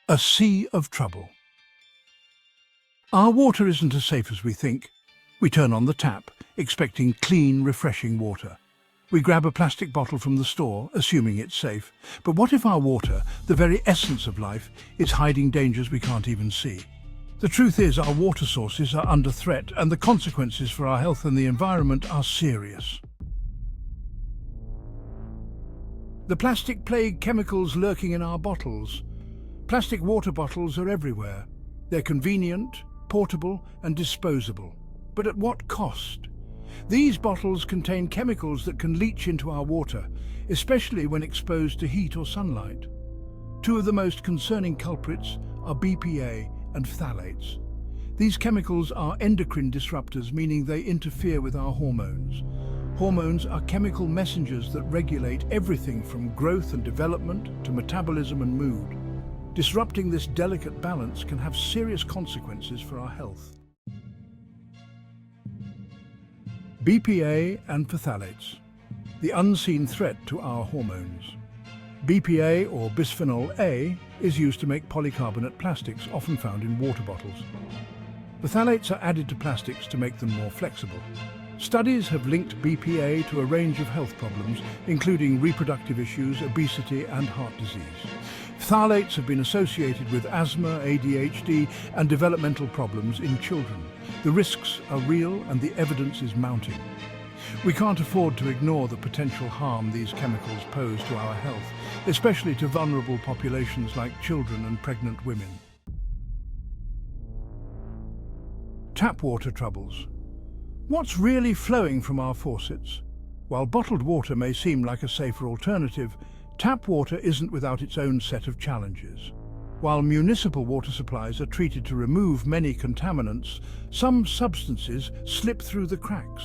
A sea of trouble. Our water isn't as safe as we think. We turn on the tap, expecting clean, refreshing water. We grab a plastic bottle from the store, assuming it's safe. But what if our water, the very essence of life, is hiding dangers we can't even see? The truth is, our water sources are under threat, and the consequences for our health and the environment are serious. The plastic plague, chemicals lurking in our bottles. Plastic water bottles are everywhere. They're convenient, portable and disposable. But at what cost? These bottles contain chemicals that can leach into our water, especially when exposed to heat or sunlight. Two of the most concerning culprits are BPA and phthalates. These chemicals are endocrine disruptors, meaning they interfere with our hormones. Hormones are chemical messengers that regulate everything from growth and development to metabolism and mood. Disrupting this delicate balance can have serious consequences for our health. BPA and phthalates, the unseen threat to our hormones. BPA, or bisphenol A, is used to make polycarbonate plastics often found in water bottles. Phthalates are added to plastics to make them more flexible. Studies have linked BPA to a range of health problems, including reproductive issues, obesity and heart disease. Phthalates have been associated with asthma, ADHD and developmental problems in children. The risks are real and the evidence is mounting. We can't afford to ignore the potential harm these chemicals pose to our health, especially to vulnerable populations like children and pregnant women. Tap water troubles. What's really flowing from our faucets? While bottled water may seem like a safer alternative, tap water isn't without its own set of challenges. While municipal water supplies are treated to remove many contaminants, some substances slip through the cracks.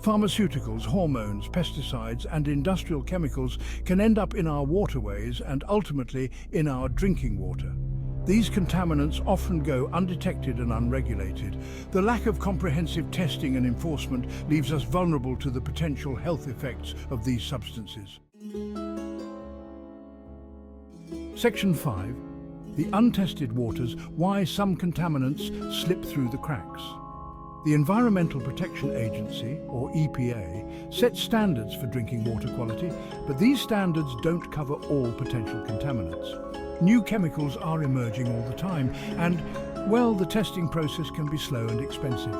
Pharmaceuticals, hormones, pesticides and industrial chemicals can end up in our waterways and ultimately in our drinking water. These contaminants often go undetected and unregulated. The lack of comprehensive testing and enforcement leaves us vulnerable to the potential health effects of these substances. Section 5. The untested waters, why some contaminants slip through the cracks. The Environmental Protection Agency, or EPA, sets standards for drinking water quality, but these standards don't cover all potential contaminants. New chemicals are emerging all the time, and, well, the testing process can be slow and expensive.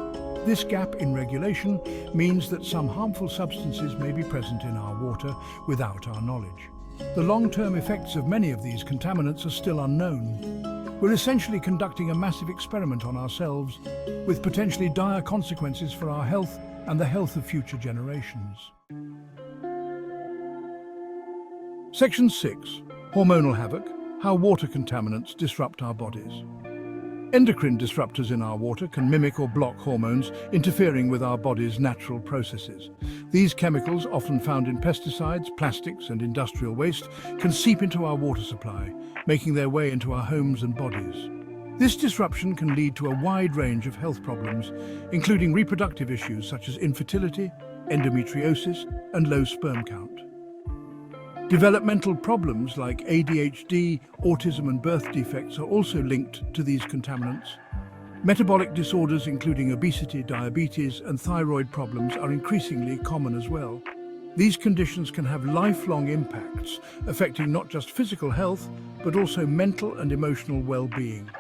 This gap in regulation means that some harmful substances may be present in our water without our knowledge. The long-term effects of many of these contaminants are still unknown. We're essentially conducting a massive experiment on ourselves, with potentially dire consequences for our health and the health of future generations. Section 6. Hormonal havoc. How water contaminants disrupt our bodies. Endocrine disruptors in our water can mimic or block hormones, interfering with our body's natural processes. These chemicals, often found in pesticides, plastics and industrial waste, can seep into our water supply, making their way into our homes and bodies. This disruption can lead to a wide range of health problems, including reproductive issues such as infertility, endometriosis and low sperm count. Developmental problems like ADHD, autism and birth defects are also linked to these contaminants. Metabolic disorders including obesity, diabetes and thyroid problems are increasingly common as well. These conditions can have lifelong impacts, affecting not just physical health, but also mental and emotional well-being.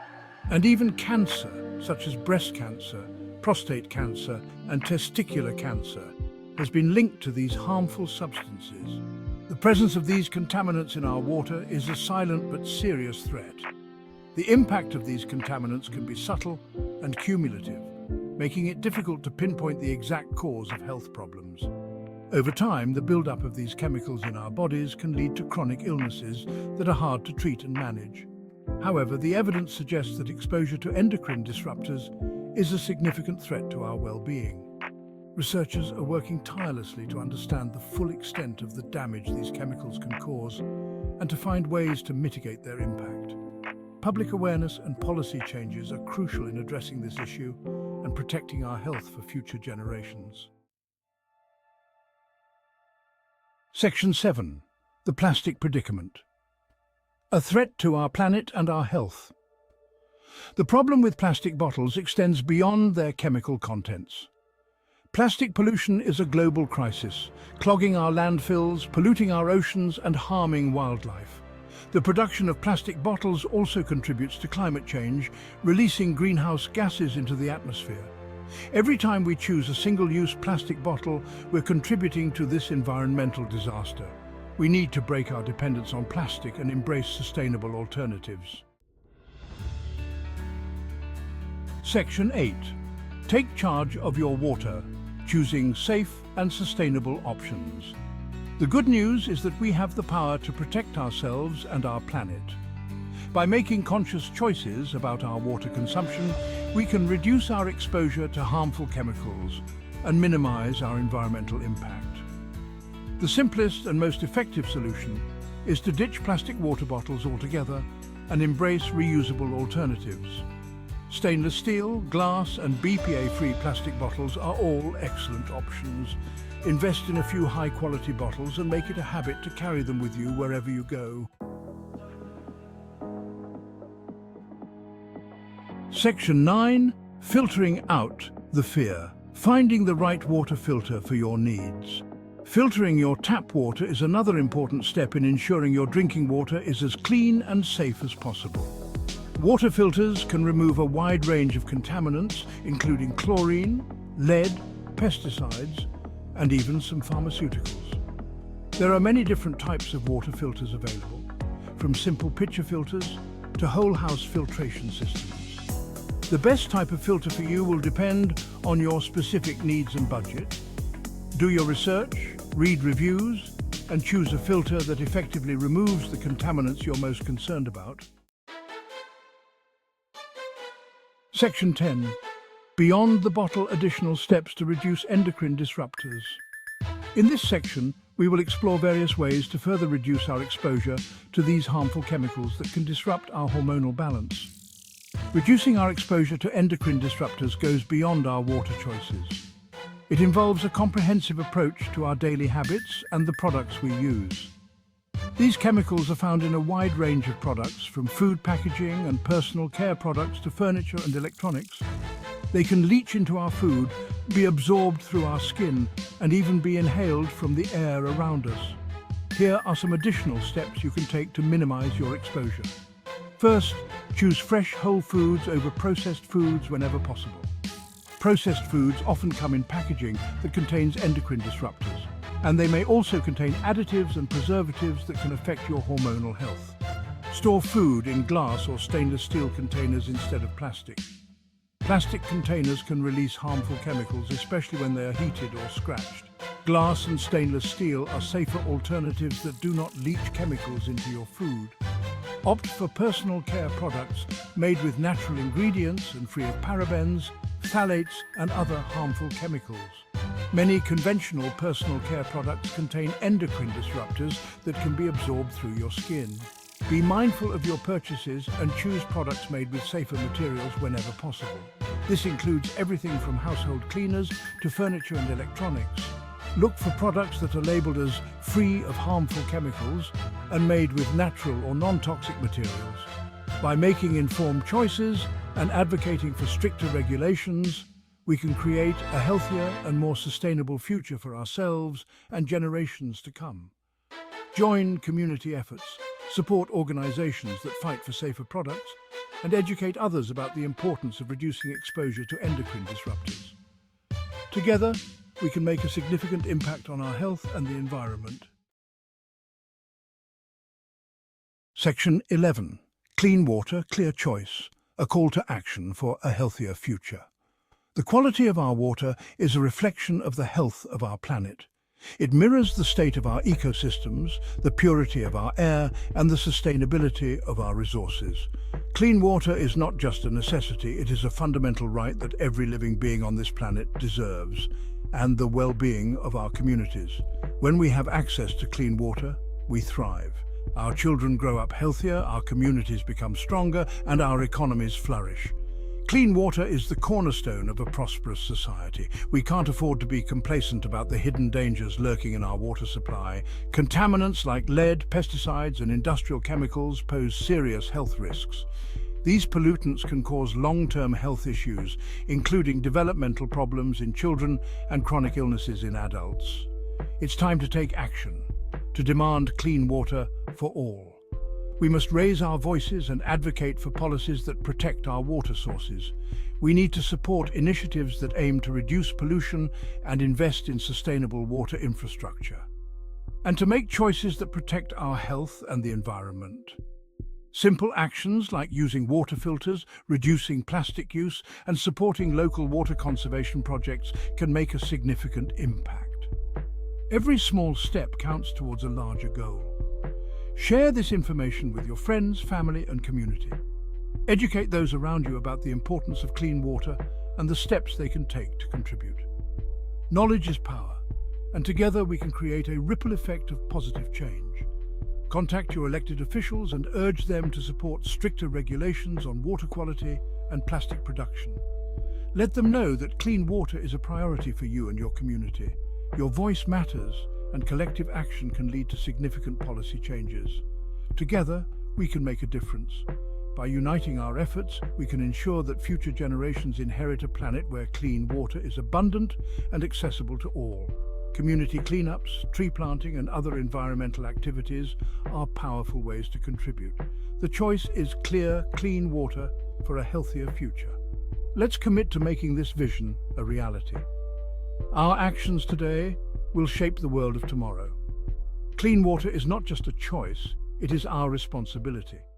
And even cancer, such as breast cancer, prostate cancer and testicular cancer, has been linked to these harmful substances. The presence of these contaminants in our water is a silent but serious threat. The impact of these contaminants can be subtle and cumulative, making it difficult to pinpoint the exact cause of health problems. Over time, the buildup of these chemicals in our bodies can lead to chronic illnesses that are hard to treat and manage. However, the evidence suggests that exposure to endocrine disruptors is a significant threat to our well-being. Researchers are working tirelessly to understand the full extent of the damage these chemicals can cause and to find ways to mitigate their impact. Public awareness and policy changes are crucial in addressing this issue and protecting our health for future generations. Section 7. The plastic predicament. a threat to our planet and our health. The problem with plastic bottles extends beyond their chemical contents. Plastic pollution is a global crisis, clogging our landfills, polluting our oceans and harming wildlife. The production of plastic bottles also contributes to climate change, releasing greenhouse gases into the atmosphere. Every time we choose a single-use plastic bottle, we're contributing to this environmental disaster. We need to break our dependence on plastic and embrace sustainable alternatives. Section 8. Take charge of your water, choosing safe and sustainable options. The good news is that we have the power to protect ourselves and our planet. By making conscious choices about our water consumption, we can reduce our exposure to harmful chemicals and minimize our environmental impact. The simplest and most effective solution is to ditch plastic water bottles altogether and embrace reusable alternatives. Stainless steel, glass and BPA-free plastic bottles are all excellent options. Invest in a few high-quality bottles and make it a habit to carry them with you wherever you go. Section 9. Filtering out the fear. Finding the right water filter for your needs. Filtering your tap water is another important step in ensuring your drinking water is as clean and safe as possible. Water filters can remove a wide range of contaminants, including chlorine, lead, pesticides, and even some pharmaceuticals. There are many different types of water filters available, from simple pitcher filters to whole-house filtration systems. The best type of filter for you will depend on your specific needs and budget. Do your research, read reviews, and choose a filter that effectively removes the contaminants you're most concerned about. Section 10. Beyond the bottle, additional steps to reduce endocrine disruptors. In this section, we will explore various ways to further reduce our exposure to these harmful chemicals that can disrupt our hormonal balance. Reducing our exposure to endocrine disruptors goes beyond our water choices. It involves a comprehensive approach to our daily habits and the products we use. These chemicals are found in a wide range of products, from food packaging and personal care products to furniture and electronics. They can leach into our food, be absorbed through our skin, and even be inhaled from the air around us. Here are some additional steps you can take to minimize your exposure. First, choose fresh whole foods over processed foods whenever possible. Processed foods often come in packaging that contains endocrine disruptors, and they may also contain additives and preservatives that can affect your hormonal health. Store food in glass or stainless steel containers instead of plastic. Plastic containers can release harmful chemicals, especially when they are heated or scratched. Glass and stainless steel are safer alternatives that do not leach chemicals into your food. Opt for personal care products made with natural ingredients and free of parabens, phthalates and other harmful chemicals. Many conventional personal care products contain endocrine disruptors that can be absorbed through your skin. Be mindful of your purchases and choose products made with safer materials whenever possible. This includes everything from household cleaners to furniture and electronics. Look for products that are labeled as free of harmful chemicals and made with natural or non-toxic materials. By making informed choices and advocating for stricter regulations, we can create a healthier and more sustainable future for ourselves and generations to come. Join community efforts, support organizations that fight for safer products, and educate others about the importance of reducing exposure to endocrine disruptors. Together, we can make a significant impact on our health and the environment. Section 11. Clean water, clear choice. A call to action for a healthier future. The quality of our water is a reflection of the health of our planet. It mirrors the state of our ecosystems, the purity of our air, and the sustainability of our resources. Clean water is not just a necessity, it is a fundamental right that every living being on this planet deserves, and the well-being of our communities. When we have access to clean water, we thrive. Our children grow up healthier, our communities become stronger, and our economies flourish. Clean water is the cornerstone of a prosperous society. We can't afford to be complacent about the hidden dangers lurking in our water supply. Contaminants like lead, pesticides, and industrial chemicals pose serious health risks. These pollutants can cause long-term health issues, including developmental problems in children and chronic illnesses in adults. It's time to take action, to demand clean water for all. We must raise our voices and advocate for policies that protect our water sources. We need to support initiatives that aim to reduce pollution and invest in sustainable water infrastructure. And to make choices that protect our health and the environment. Simple actions like using water filters, reducing plastic use, and supporting local water conservation projects can make a significant impact. Every small step counts towards a larger goal. Share this information with your friends, family, and community. Educate those around you about the importance of clean water and the steps they can take to contribute. Knowledge is power, and together we can create a ripple effect of positive change. Contact your elected officials and urge them to support stricter regulations on water quality and plastic production. Let them know that clean water is a priority for you and your community. Your voice matters, and collective action can lead to significant policy changes. Together, we can make a difference. By uniting our efforts, we can ensure that future generations inherit a planet where clean water is abundant and accessible to all. Community cleanups, tree planting, and other environmental activities are powerful ways to contribute. The choice is clear, clean water for a healthier future. Let's commit to making this vision a reality. Our actions today will shape the world of tomorrow. Clean water is not just a choice, it is our responsibility.